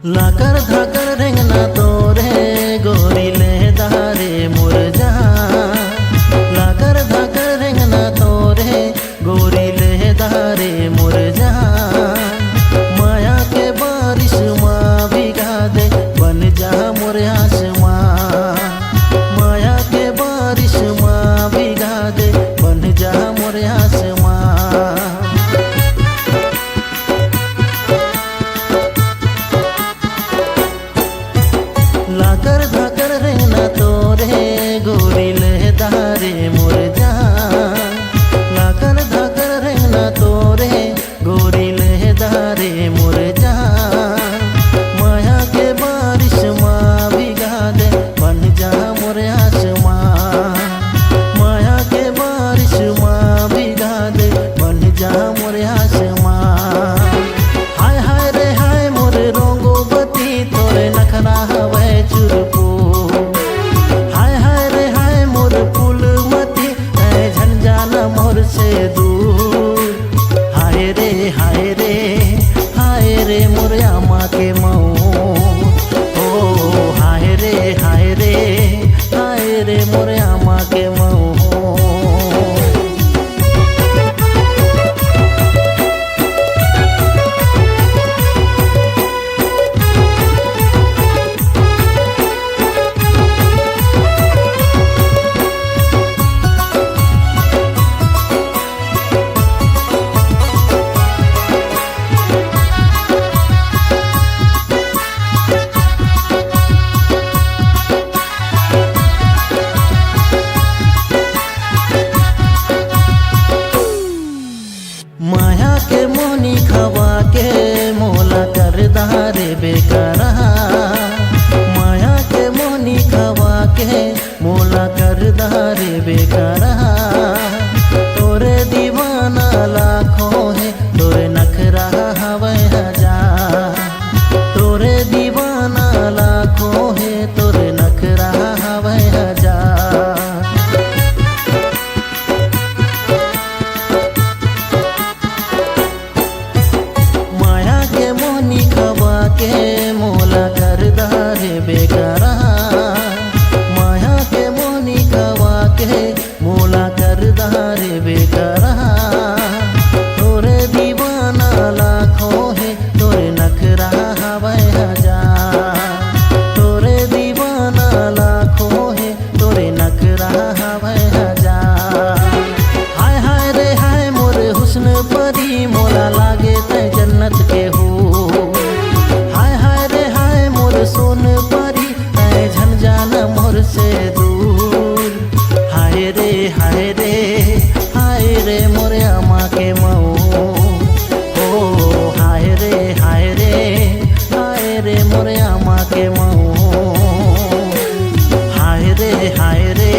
लाकर धाकर रेंगना तोरे गोरी ले दारे मुरझा। लाकर धाकर रेंगना तोरे गोरी ले दारे मुरझा। माया के बारिश माँ भिगा दे बन जा मोरे आसमां। माया के बारिश माँ भिगा दे बन जा मोरे आसमां। लाकर धाकर रहना तोरे गोरी लहदारे मुरझा। लाकर धाकर रहना तोरे गोरी लहदारे मुरझा। माया के बारिश माँ भिगा दे बन जा मोरे आसमां। माया के बारिश माँ भिगा दे बन जा मोरे आसमां। हाय हाय रे हाय मोरे रोंगो बती तोरे नखरा हवे चुरपो। हाय हाय रे हाय मोर फूलमती ऐ झंझाना मोर से दूर। हाय रे हाय रे हाय रे मोर आमा के मऊ। ओ हाय रे हाय रे हाय रे मोर आमा के मऊ। माया के मोनी खवा के मोला कर दारे बेकरा। माया के मोनी खवा के मोला कर दारे बेकरा। तोरे दीवाना लाखों है तोरे नखरा हवे हजार। तोरे दीवाना लाखों है तोरे नखरा हवे हजार। के मोला कर दारे बेकरा। माया के मोनी खवा के मोला कर दारे बेकरा। तो হায় রে হায় রে হায় রে মোরে আমাকে মাও ও হায় রে হায় রে হায় রে মোরে আমাকে মাও হায় রে হায় রে